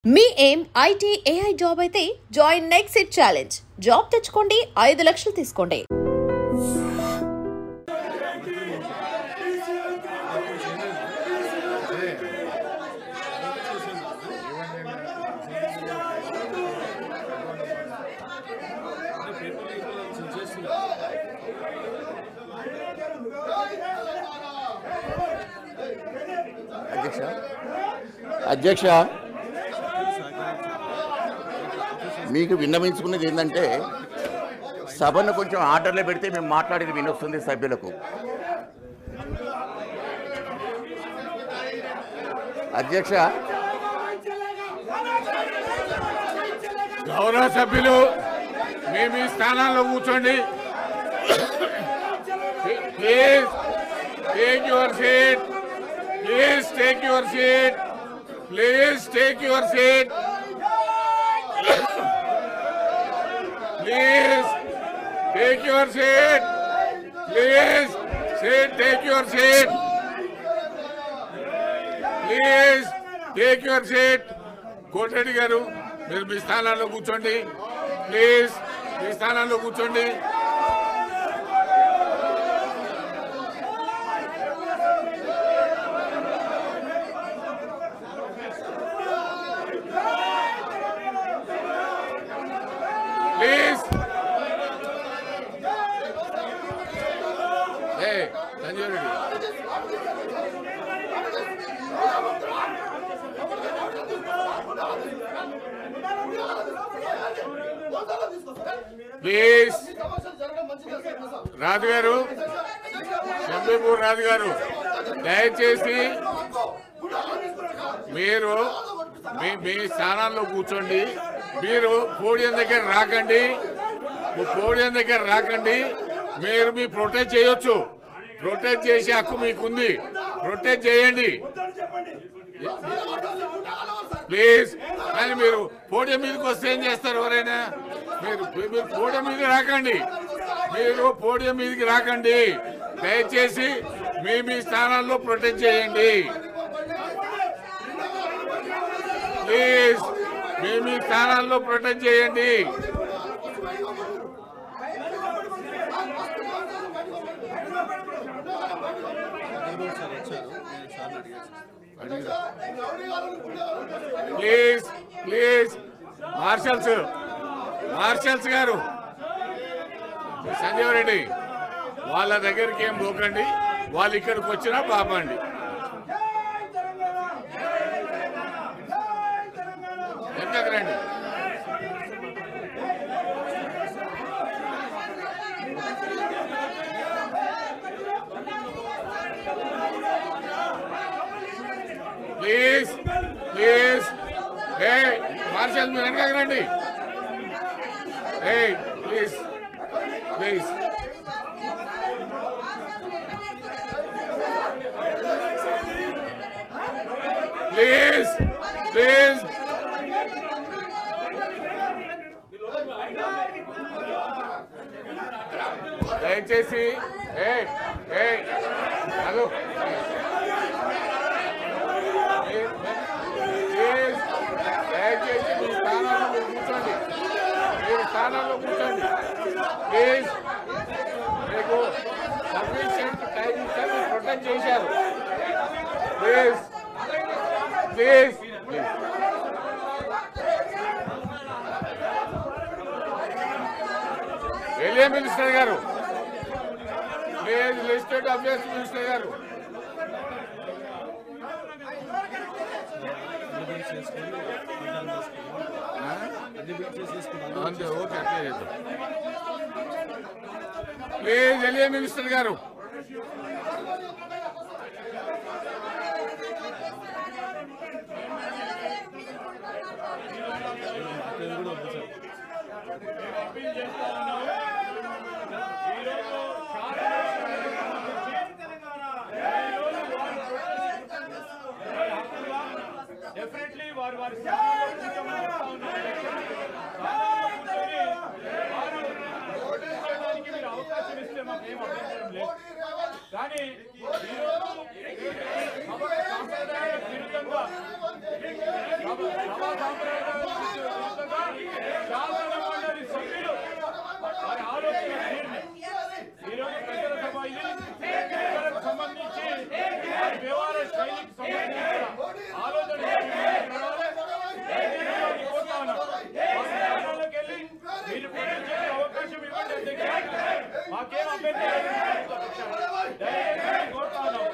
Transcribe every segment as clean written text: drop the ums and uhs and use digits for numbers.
మీ ఏం IT AI job అయితే join next it challenge. Job తెచ్చుకోండి, 5 లక్షలు తీసుకోండి. అధ్యక్ష మీకు విన్నవించుకున్నది ఏంటంటే సభను కొంచెం ఆర్డర్లో పెడితే మేము మాట్లాడేది వినొస్తుంది సభ్యులకు. అధ్యక్ష, గౌరవ సభ్యులు మీ స్థానాల్లో కూర్చోండి. Please take your seat. Please take your seat. Please take your seat. Please take your seat. Please take your seat. Please take your seat. Kotareddy గారు, మీరు మీ స్థానాల్లో కూర్చోండి. ప్లీజ్ మీ స్థానాల్లో కూర్చోండి. Please Sanjeev Reddy, please. రాజు గారు, శంబీపూర్ రాజు గారు, దయచేసి మీరు మీ స్థానాల్లో కూర్చోండి. మీరు పోడియం దగ్గర రాకండి. పోడియం దగ్గర రాకండి. మీరు మీ ప్రొటెక్ట్ చేయొచ్చు. ప్రొటెక్ట్ చేసే హక్కు మీకుంది. ప్రొటెక్ట్ చేయండి ప్లీజ్. కానీ మీరు పోడియం మీదకి వస్తే ఏం చేస్తారు? ఎవరైనా మీరు పోడియం మీదకి రాకండి. మీరు పోడియం మీదకి రాకండి. దయచేసి మీ స్థానాల్లో ప్రొటెక్ట్ చేయండి ప్లీజ్. మీ స్థానాల్లో ప్రొటెక్ట్ చేయండి. Please please. మార్షల్స్ గారు, సంజీవ్ రెడ్డి, వాళ్ళ దగ్గరికి ఏం పోకండి. వాళ్ళు ఇక్కడికి వచ్చినా పాపండి. ఎంతకు రండి. Please please. మార్షల్, మీరు వెనకకు రండి. Please please. Please please. దయచేసి హలో, దయచేసి మీ స్థానాల్లో కూర్చోండి. మీరు స్థానాల్లో కూర్చోండి ప్లీజ్. మీకు సఫిషియెంట్ టైం ఇచ్చారు, ప్రొటెక్ట్ చేశారు. Please please please. Railway minister గారు, ప్లీజ్. లెజిస్లేటివ్ అఫేర్స్ మినిస్టర్ గారు, అంతే, ఓకే, అట్లే చేద్దాం ప్లీజ్. రైల్వే మినిస్టర్ గారు, డెఫినెట్లీ వారు అవకాశం ఇస్తే మాకేం అభ్యంతరం లేదు. కానీ సాంప్రదాయాలకు విరుద్ధంగా శాసన మండలి సభ్యులు వారి ఆలోచన ఈరోజు ప్రజల సభ ఇది ప్రజలకు సంబంధించి వారి వ్యవహార శైలికి సంబంధించిన ఆలోచన మీరు ప్రకటించే అవకాశం ఇవ్వండి అధ్యక్ష. మాకేం అభ్యంతరం కోరుతా ఉన్నాం.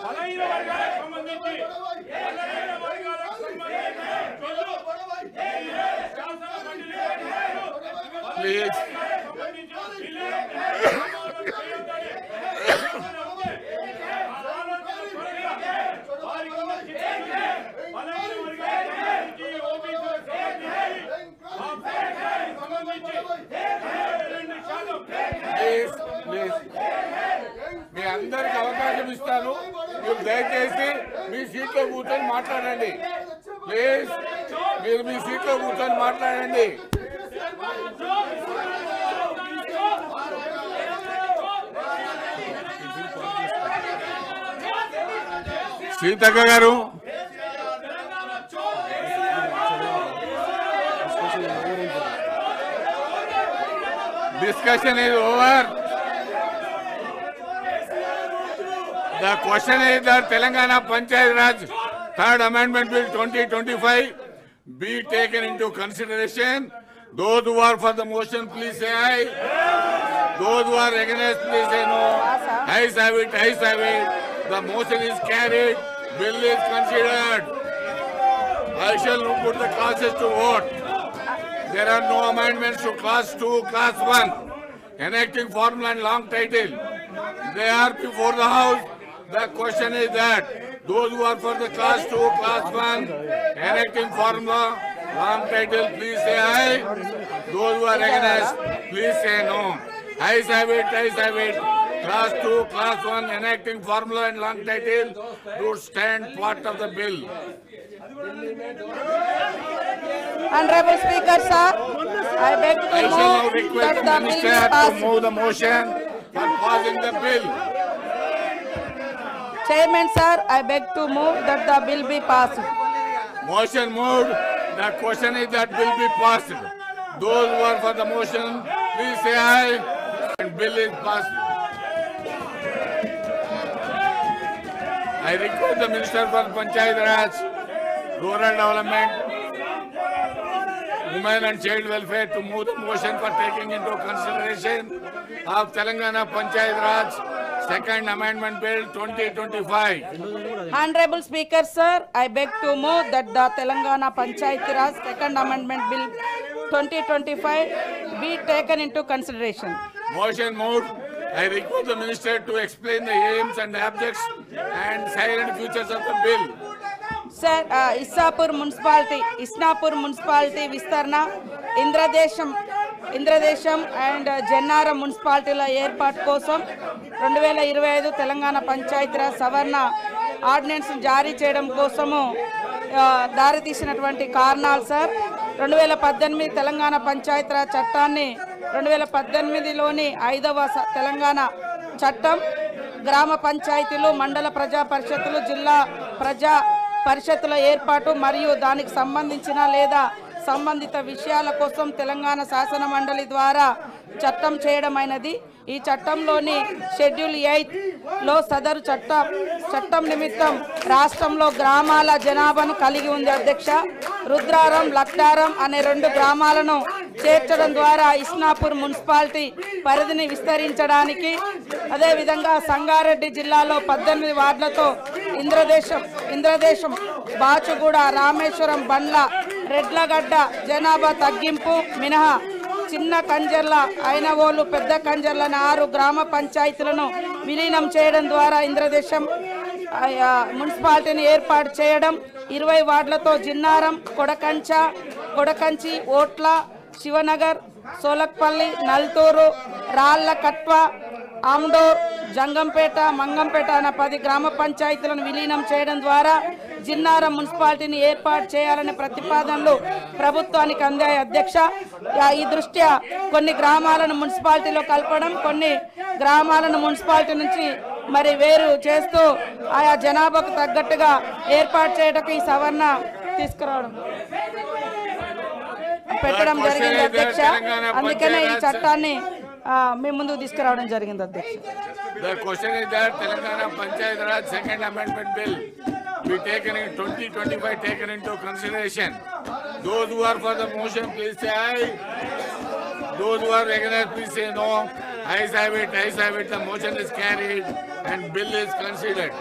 బలహీన వర్గాలకు సంబంధించి ప్లీజ్ మీ అందరికి అవకాశం ఇస్తాను. మీరు దయచేసి మీ సీట్లో కూర్చొని మాట్లాడండి. ప్లీజ్ మీరు మీ సీట్లో కూర్చొని మాట్లాడండి. సీతక్క గారు, discussion is over. The question is that Telangana Panchayat Raj Third Amendment Bill 2025 be taken into consideration. Those who are for the motion, please say aye. Those who are against, please say no. Ayes have it, ayes have it. The motion is carried. Bill is considered. I shall put the classes to vote. There are no amendments to Class 2, Class 1, enacting formula and long title. They are before the House. The question is that those who are for the Class 2, Class 1, enacting formula, long title, please say aye. Those who are against, please say no. Ayes have it, ayes have it. Class 2, Class 1, enacting formula and long title to stand part of the bill. Honorable Speaker, sir, I beg to I shall now move request that the the bill be Minister to passed. move the motion for passing the bill. Chairman, sir, I beg to move that the bill be passed. Motion moved. The question is that bill be passed. Those who are for the motion, please say aye. And bill is passed. I request the Minister for Panchayat Raj, Rural Development, Women and Child Welfare to move the motion for taking into consideration of Telangana Panchayat Raj Second Amendment Bill 2025. Honorable Speaker, sir, I beg to move that the Telangana Panchayat Raj Second Amendment Bill 2025 be taken into consideration. Motion moved. I request the Minister to explain the aims and objects and silent features of the bill. Sir, Isnapur Municipality Vistarna, Indresham and Jannaram మున్సిపాలిటీల ఏర్పాటు కోసం 2025 తెలంగాణ పంచాయతీరాజ్ సవరణ ordinance జారీ చేయడం కోసము దారితీసినటువంటి కారణాలు sir. 2018 Telangana Panchayati Raj చట్టాన్ని 2018లోని 5వ తెలంగాణ చట్టం గ్రామ పంచాయతీలు, మండల ప్రజా పరిషత్తులు, జిల్లా ప్రజా పరిషత్తుల ఏర్పాటు మరియు దానికి సంబంధించిన లేదా సంబంధిత విషయాల కోసం తెలంగాణ శాసన మండలి ద్వారా చట్టం చేయడమైనది. ఈ చట్టంలోని షెడ్యూల్ 8లో సదరు చట్టం నిమిత్తం రాష్ట్రంలో గ్రామాల జనాభాను కలిగి ఉంది అధ్యక్ష. రుద్రారం, లక్డారం అనే 2 గ్రామాలను చేర్చడం ద్వారా ఇస్నాపూర్ మున్సిపాలిటీ పరిధిని విస్తరించడానికి, అదేవిధంగా సంగారెడ్డి జిల్లాలో 18 వార్డులతో ఇంద్రదేశం, బాచుగూడ, రామేశ్వరం, బండ్ల, రెడ్లగడ్డ జనాభా తగ్గింపు మినహా చిన్న కంజర్ల, ఐనవోలు, పెద్ద కంజర్ల 6 గ్రామ పంచాయతీలను విలీనం చేయడం ద్వారా ఇంద్రదేశం మున్సిపాలిటీని ఏర్పాటు చేయడం. 20 వార్డులతో జిన్నారం, కొడకంచి, ఓట్ల, శివనగర్, సోలక్పల్లి, నల్తూరు, రాళ్లకట్వ, ఆమ్డోర్, జంగంపేట, మంగంపేట అనే 10 గ్రామ పంచాయతీలను విలీనం చేయడం ద్వారా జిన్నారం మున్సిపాలిటీని ఏర్పాటు చేయాలనే ప్రతిపాదనలు ప్రభుత్వానికి అందాయి అధ్యక్ష. ఈ దృష్ట్యా కొన్ని గ్రామాలను మున్సిపాలిటీలో కలపడం, కొన్ని గ్రామాలను మున్సిపాలిటీ నుంచి మరి వేరు చేస్తూ ఆయా జనాభాకు తగ్గట్టుగా ఏర్పాటు చేయడానికి ఈ సవరణ తీసుకురావడం పెట్టడం జరిగింది అధ్యక్ష. అందుకనే ఈ చట్టాన్ని మేము ముందుకు తీసుకురావడం జరిగింది అధ్యక్ష. The question is that Telangana Panchayat Raj Second Amendment Bill be taken in 2025 taken into consideration. Those who are for the motion, please say aye. Those who are against, please say no. Ayes have it, ayes have it. The motion is carried and bill is considered.